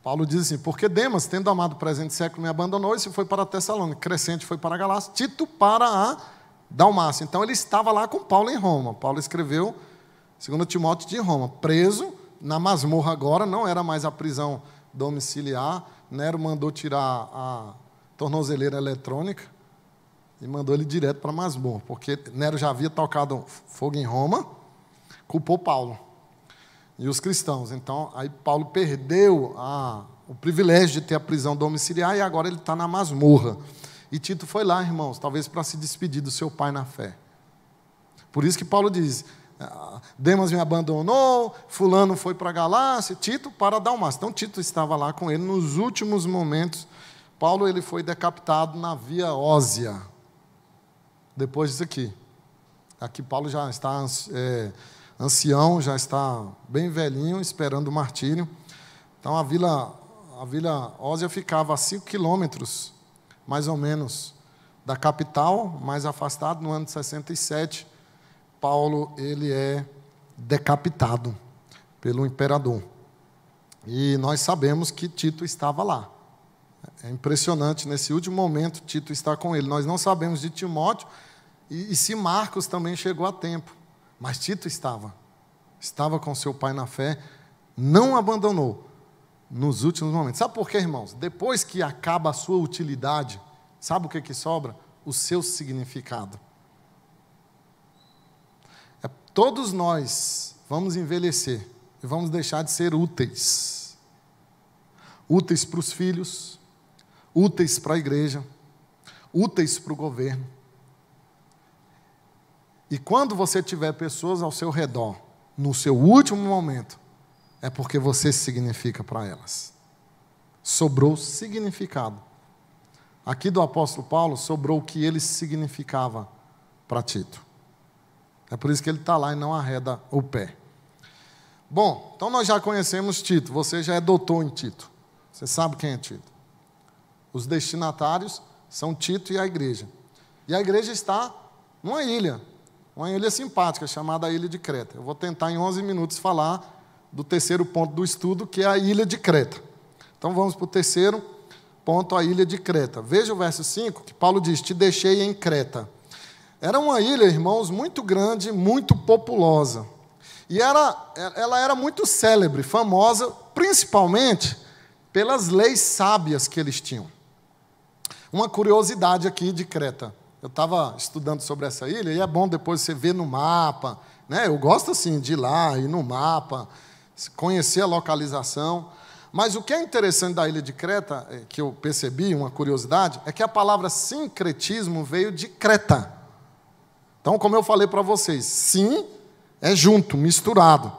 Paulo diz assim, porque Demas, tendo amado o presente século, me abandonou e se foi para Tessalônica. Crescente foi para a Galácia, Tito para a Dalmácia. Então ele estava lá com Paulo em Roma. Paulo escreveu 2 Timóteo de Roma, preso na masmorra agora, não era mais a prisão domiciliar. Nero mandou tirar a tornozeleira eletrônica e mandou ele direto para a masmorra, porque Nero já havia tocado fogo em Roma, culpou Paulo e os cristãos. Então, aí Paulo perdeu o privilégio de ter a prisão domiciliar e agora ele está na masmorra. E Tito foi lá, irmãos, talvez para se despedir do seu pai na fé. Por isso que Paulo diz, Demas me abandonou, fulano foi para a Galácia, Tito para a Dalmácia. Então, Tito estava lá com ele nos últimos momentos. Paulo ele foi decapitado na Via Ósia. Depois disso aqui. Aqui Paulo já está ancião, já está bem velhinho, esperando o martírio. Então, a Vila Ósia ficava a 5 quilômetros, mais ou menos, da capital, mais afastado. No ano de 67, Paulo ele é decapitado pelo imperador. E nós sabemos que Tito estava lá. É impressionante, nesse último momento, Tito está com ele. Nós não sabemos de Timóteo e se Marcos também chegou a tempo. Mas Tito estava com seu pai na fé, não abandonou nos últimos momentos. Sabe por quê, irmãos? Depois que acaba a sua utilidade, sabe o que sobra? O seu significado. Todos nós vamos envelhecer e vamos deixar de ser úteis. Úteis para os filhos, úteis para a igreja, úteis para o governo. E quando você tiver pessoas ao seu redor, no seu último momento, é porque você significa para elas. Sobrou significado. Aqui do apóstolo Paulo, sobrou o que ele significava para Tito. É por isso que ele está lá e não arreda o pé. Bom, então nós já conhecemos Tito, você já é doutor em Tito. Você sabe quem é Tito. Os destinatários são Tito e a igreja. E a igreja está numa ilha, uma ilha simpática, chamada Ilha de Creta. Eu vou tentar em 11 minutos falar do terceiro ponto do estudo, que é a Ilha de Creta. Então vamos para o terceiro ponto, a Ilha de Creta. Veja o verso 5, que Paulo diz, te deixei em Creta. Era uma ilha, irmãos, muito grande, muito populosa. E ela era muito célebre, famosa, principalmente pelas leis sábias que eles tinham. Uma curiosidade aqui de Creta. Eu estava estudando sobre essa ilha, e é bom depois você ver no mapa, né? Eu gosto assim de ir lá, ir no mapa, conhecer a localização. Mas o que é interessante da ilha de Creta, que eu percebi, uma curiosidade, é que a palavra sincretismo veio de Creta. Então, como eu falei para vocês, sim é junto, misturado.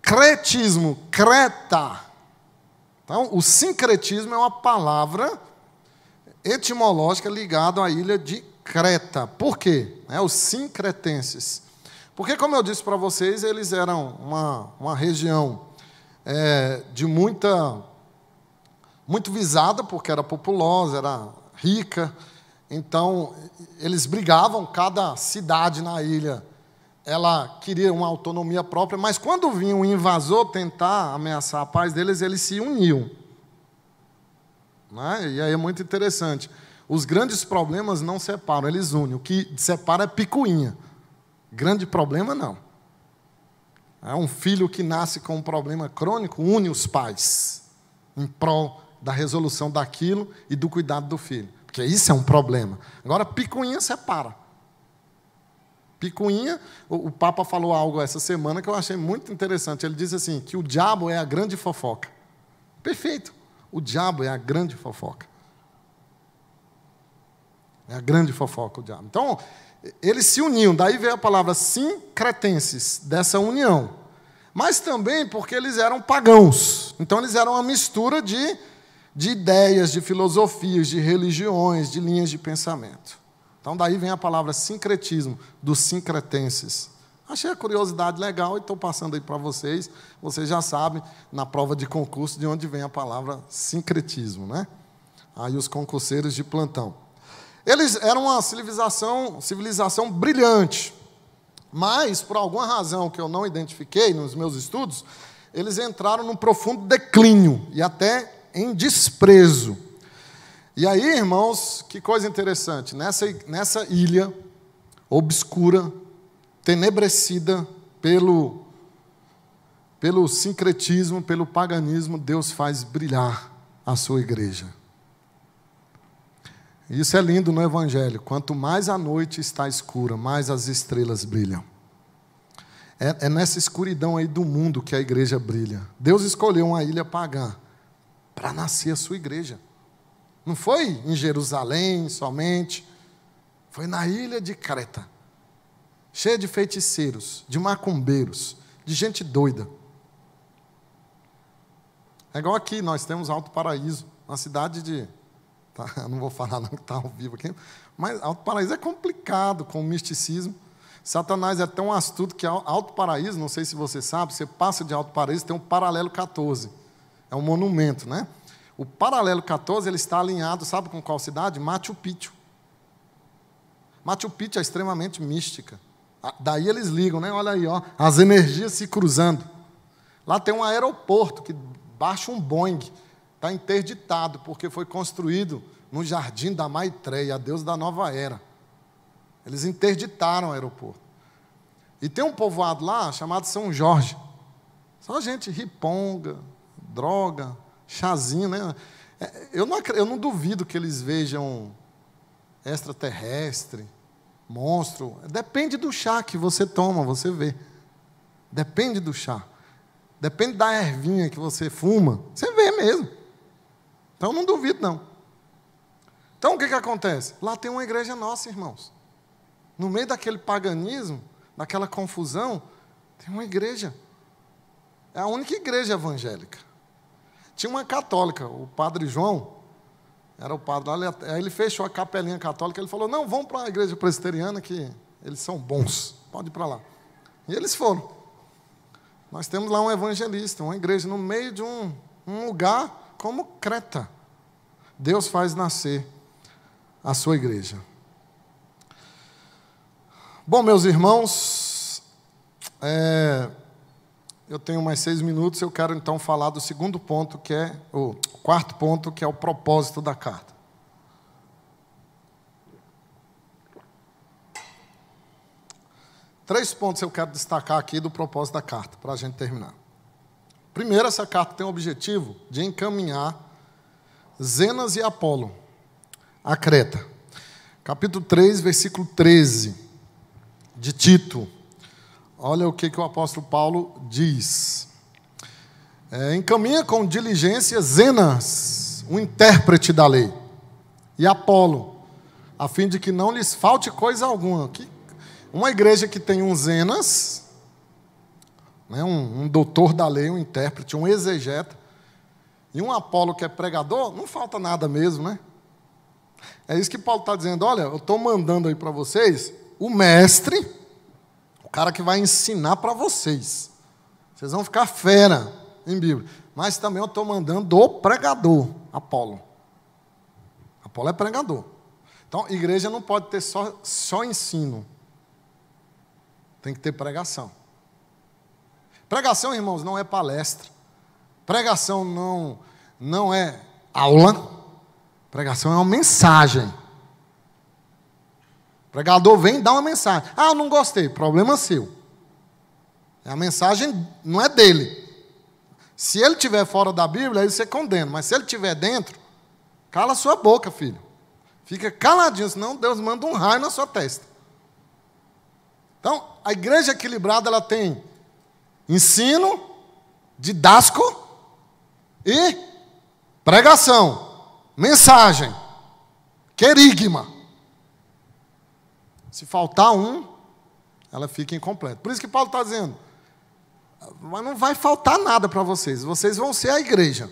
Cretismo, Creta. Então, o sincretismo é uma palavra etimológica ligada à ilha de Creta. Por quê? Os sincretenses. Porque, como eu disse para vocês, eles eram uma região muito visada, porque era populosa, era rica. Então, eles brigavam, cada cidade na ilha, ela queria uma autonomia própria, mas quando vinha um invasor tentar ameaçar a paz deles, eles se uniam. Né? E aí é muito interessante. Os grandes problemas não separam, eles unem. O que separa é picuinha. Grande problema, não. Um filho que nasce com um problema crônico une os pais em prol da resolução daquilo e do cuidado do filho. Porque isso é um problema. Agora, picuinha separa. Picuinha, o Papa falou algo essa semana que eu achei muito interessante. Ele disse assim, que o diabo é a grande fofoca. Perfeito. O diabo é a grande fofoca. É a grande fofoca, o diabo. Então, eles se uniam. Daí veio a palavra sincretenses, dessa união. Mas também porque eles eram pagãos. Então, eles eram uma mistura de ideias, de filosofias, de religiões, de linhas de pensamento. Então, daí vem a palavra sincretismo, dos sincretenses. Achei a curiosidade legal e estou passando aí para vocês. Vocês já sabem, na prova de concurso, de onde vem a palavra sincretismo, né? Aí os concurseiros de plantão. Eles eram uma civilização brilhante, mas, por alguma razão que eu não identifiquei nos meus estudos, eles entraram num profundo declínio e até em desprezo. E aí, irmãos, que coisa interessante, nessa ilha obscura, tenebrecida pelo sincretismo, pelo paganismo, Deus faz brilhar a sua igreja. Isso é lindo no Evangelho. Quanto mais a noite está escura, mais as estrelas brilham. É nessa escuridão aí do mundo que a igreja brilha. Deus escolheu uma ilha pagã para nascer a sua igreja. Não foi em Jerusalém somente, foi na ilha de Creta, cheia de feiticeiros, de macumbeiros, de gente doida. É igual aqui, nós temos Alto Paraíso, uma cidade de... não vou falar não, que está ao vivo aqui, mas Alto Paraíso é complicado com o misticismo. Satanás é tão astuto que Alto Paraíso, não sei se você sabe, você passa de Alto Paraíso, tem um paralelo 14, é um monumento, né? O paralelo 14, ele está alinhado, sabe com qual cidade? Machu Picchu. Machu Picchu é extremamente mística. Daí eles ligam, né? Olha aí, ó, as energias se cruzando. Lá tem um aeroporto que baixa um Boeing, está interditado, porque foi construído no jardim da Maitreya, a deusa da nova era. Eles interditaram o aeroporto. E tem um povoado lá chamado São Jorge. Só gente riponga, droga, chazinho, né? Eu não duvido que eles vejam extraterrestre, monstro. Depende do chá que você toma, você vê. Depende do chá. Depende da ervinha que você fuma, você vê mesmo. Então, não duvido, não. Então, o que acontece? Lá tem uma igreja nossa, irmãos. No meio daquele paganismo, daquela confusão, tem uma igreja. É a única igreja evangélica. Tinha uma católica, o padre João, era o padre lá, aí ele fechou a capelinha católica, ele falou, não, vamos para a igreja presbiteriana, que eles são bons, pode ir para lá. E eles foram. Nós temos lá um evangelista, uma igreja no meio de um lugar como Creta. Deus faz nascer a sua igreja. Bom, meus irmãos, eu tenho mais 6 minutos, eu quero então falar do segundo ponto, que é o quarto ponto, que é o propósito da carta. Três pontos eu quero destacar aqui do propósito da carta, para a gente terminar. Primeiro, essa carta tem o objetivo de encaminhar Zenas e Apolo a Creta. Capítulo 3, versículo 13, de Tito. Olha o que o apóstolo Paulo diz. Encaminha com diligência Zenas, o intérprete da lei, e Apolo, a fim de que não lhes falte coisa alguma. Uma igreja que tem um Zenas, né, um doutor da lei, um intérprete, um exegeta, e um Apolo que é pregador, não falta nada mesmo, né? É isso que Paulo está dizendo. Olha, eu estou mandando aí para vocês o mestre, o cara que vai ensinar para vocês. Vocês vão ficar fera em Bíblia. Mas também eu estou mandando o pregador, Apolo. Apolo é pregador. Então, igreja não pode ter só ensino. Tem que ter pregação. Pregação, irmãos, não é palestra. Pregação não é aula. Pregação é uma mensagem. O pregador vem e dá uma mensagem. Ah, eu não gostei. Problema seu. A mensagem não é dele. Se ele estiver fora da Bíblia, aí você condena. Mas se ele estiver dentro, cala a sua boca, filho. Fica caladinho, senão Deus manda um raio na sua testa. Então, a igreja equilibrada, ela tem ensino, didasco e pregação, mensagem, querigma. Se faltar um, ela fica incompleta. Por isso que Paulo está dizendo, mas não vai faltar nada para vocês, vocês vão ser a igreja.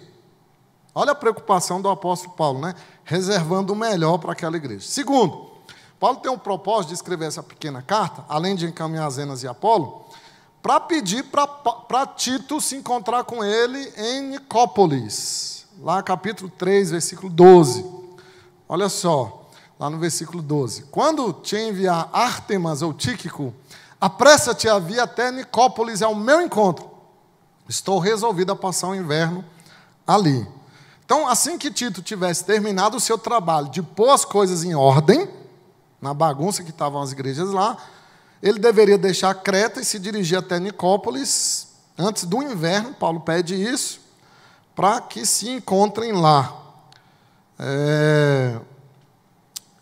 Olha a preocupação do apóstolo Paulo, né? Reservando o melhor para aquela igreja. Segundo, Paulo tem um propósito de escrever essa pequena carta, além de encaminhar Zenas e Apolo, para pedir para Tito se encontrar com ele em Nicópolis, lá capítulo 3, versículo 12. Olha só, lá no versículo 12. Quando te enviar Ártemas ou Tíquico, apressa-te a vir até Nicópolis ao meu encontro. Estou resolvido a passar o inverno ali. Então, assim que Tito tivesse terminado o seu trabalho de pôr as coisas em ordem, na bagunça que estavam as igrejas lá, ele deveria deixar Creta e se dirigir até Nicópolis antes do inverno. Paulo pede isso, para que se encontrem lá.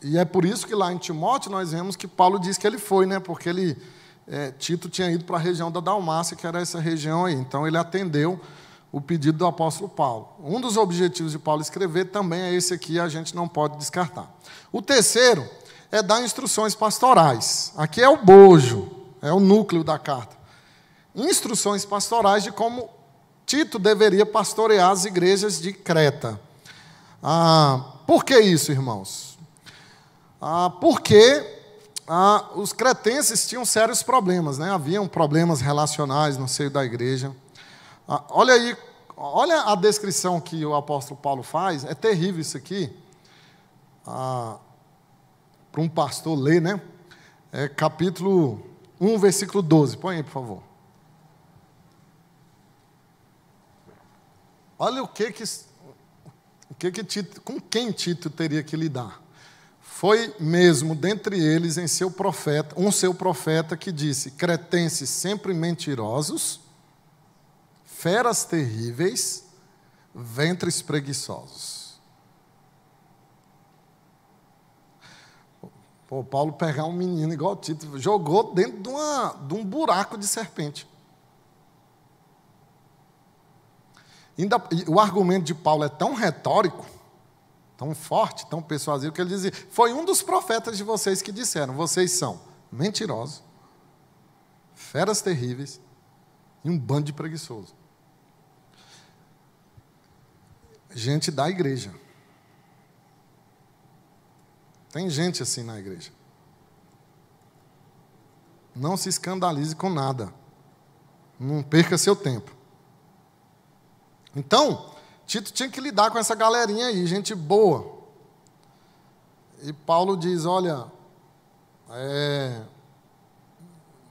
E é por isso que lá em Timóteo nós vemos que Paulo diz que ele foi, né? Porque Tito tinha ido para a região da Dalmácia, que era essa região aí. Então ele atendeu o pedido do apóstolo Paulo. Um dos objetivos de Paulo escrever também é esse aqui, a gente não pode descartar. O terceiro é dar instruções pastorais. Aqui é o bojo, é o núcleo da carta. Instruções pastorais de como Tito deveria pastorear as igrejas de Creta. Por que isso, irmãos? Porque os cretenses tinham sérios problemas, né? Haviam problemas relacionais no seio da igreja. Olha aí, olha a descrição que o apóstolo Paulo faz, é terrível isso aqui. Para um pastor ler, né? Capítulo 1, versículo 12. Põe aí, por favor. Olha com quem Tito teria que lidar. Foi mesmo dentre eles um seu profeta que disse: cretenses sempre mentirosos, feras terríveis, ventres preguiçosos. Paulo pegar um menino igual Tito, jogou dentro de um buraco de serpente. O argumento de Paulo é tão retórico, tão forte, tão persuasivo, que ele dizia: foi um dos profetas de vocês que disseram, vocês são mentirosos, feras terríveis e um bando de preguiçosos. Gente da igreja. Tem gente assim na igreja. Não se escandalize com nada. Não perca seu tempo. Então, Tito tinha que lidar com essa galerinha aí, gente boa. E Paulo diz, olha,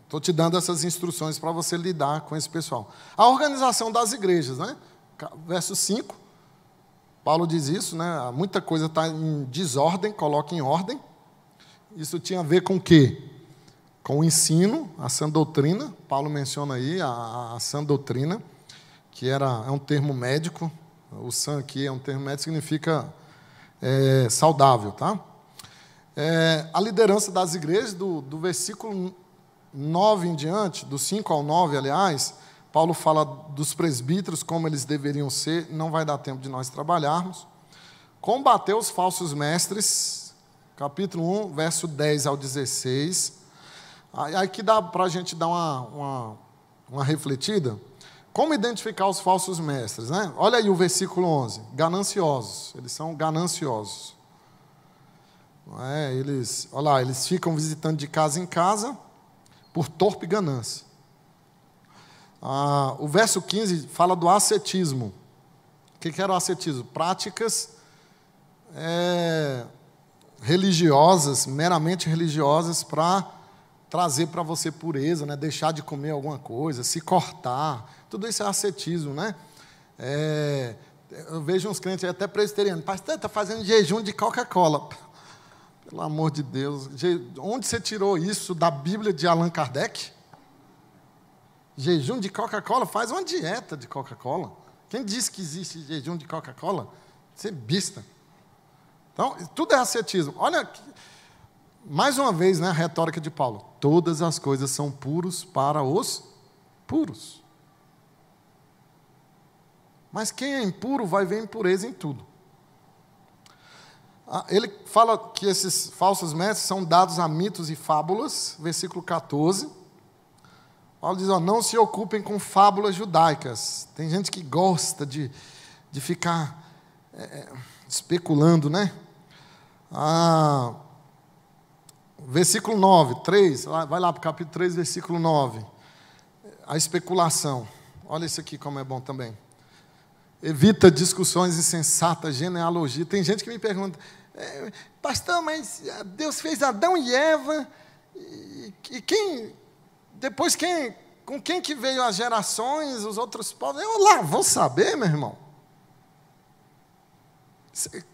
estou te dando essas instruções para você lidar com esse pessoal. A organização das igrejas, né? Verso 5, Paulo diz isso, né? Muita coisa está em desordem, coloca em ordem. Isso tinha a ver com o quê? Com o ensino, a sã doutrina. Paulo menciona aí a sã doutrina, que é um termo médico. O sã aqui é um termo médico, significa saudável, tá? A liderança das igrejas, do versículo 9 em diante, do 5 ao 9, aliás, Paulo fala dos presbíteros, como eles deveriam ser, não vai dar tempo de nós trabalharmos. Combater os falsos mestres, capítulo 1, verso 10 ao 16. Aqui dá para a gente dar uma refletida. Como identificar os falsos mestres, né? Olha aí o versículo 11. Gananciosos, eles são gananciosos. Olha lá, eles ficam visitando de casa em casa por torpe ganância. O verso 15 fala do ascetismo. O que era o ascetismo? Práticas religiosas, meramente religiosas, para trazer para você pureza, né? Deixar de comer alguma coisa, se cortar. Tudo isso é ascetismo, né? Eu vejo uns crentes até presbiterianos. Pastor, está fazendo jejum de Coca-Cola. Pelo amor de Deus. Onde você tirou isso da Bíblia de Allan Kardec? Jejum de Coca-Cola? Faz uma dieta de Coca-Cola. Quem disse que existe jejum de Coca-Cola? Você é besta. Então, tudo é ascetismo. Olha, mais uma vez, né, a retórica de Paulo. Todas as coisas são puros para os puros. Mas quem é impuro vai ver impureza em tudo. Ele fala que esses falsos mestres são dados a mitos e fábulas, versículo 14. Paulo diz, não se ocupem com fábulas judaicas. Tem gente que gosta de ficar especulando, né? Versículo 9, 3, vai lá para o capítulo 3, versículo 9. A especulação. Olha isso aqui como é bom também. Evita discussões insensatas, genealogia. Tem gente que me pergunta, pastor, mas Deus fez Adão e Eva, e com quem que veio as gerações, os outros povos? Eu lá vou saber, meu irmão.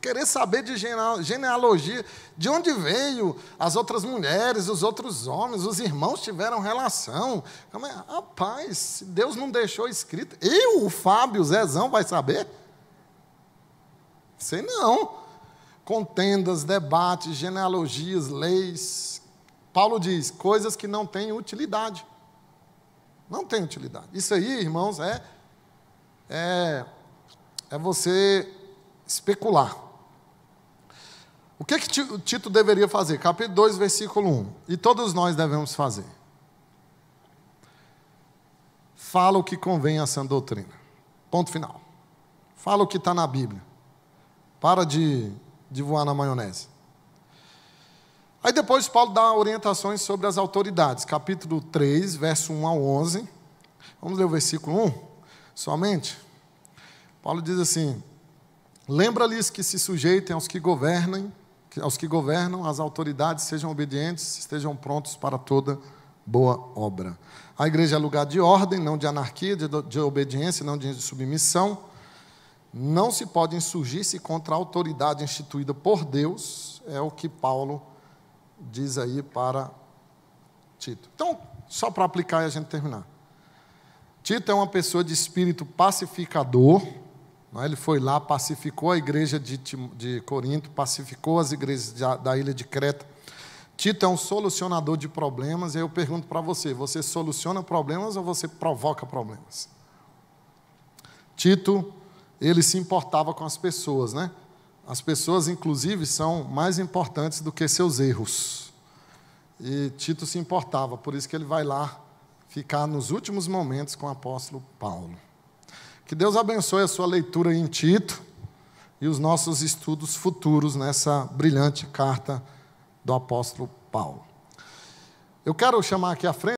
Querer saber de genealogia, de onde veio as outras mulheres, os outros homens, os irmãos tiveram relação. Rapaz, se Deus não deixou escrito, o Fábio, o Zezão, vai saber? Sei não. Contendas, debates, genealogias, leis. Paulo diz, coisas que não têm utilidade. Não tem utilidade. Isso aí, irmãos, é você especular. O que Tito deveria fazer? Capítulo 2, versículo 1. E todos nós devemos fazer. Fala o que convém à sã doutrina. Ponto final. Fala o que está na Bíblia. Para de voar na maionese. Aí depois Paulo dá orientações sobre as autoridades. Capítulo 3, verso 1 ao 11. Vamos ler o versículo 1 somente. Paulo diz assim, lembra-lhes que se sujeitem aos que governam, as autoridades sejam obedientes, estejam prontos para toda boa obra. A igreja é lugar de ordem, não de anarquia, de obediência, não de submissão. Não se pode insurgir-se contra a autoridade instituída por Deus, é o que Paulo diz aí para Tito. Então, só para aplicar e a gente terminar. Tito é uma pessoa de espírito pacificador. Ele foi lá, pacificou a igreja de Corinto, pacificou as igrejas da ilha de Creta. Tito é um solucionador de problemas. E eu pergunto para você soluciona problemas ou você provoca problemas? Tito, ele se importava com as pessoas, né? As pessoas, inclusive, são mais importantes do que seus erros. E Tito se importava, por isso que ele vai lá ficar nos últimos momentos com o apóstolo Paulo. Que Deus abençoe a sua leitura em Tito e os nossos estudos futuros nessa brilhante carta do apóstolo Paulo. Eu quero chamar aqui à frente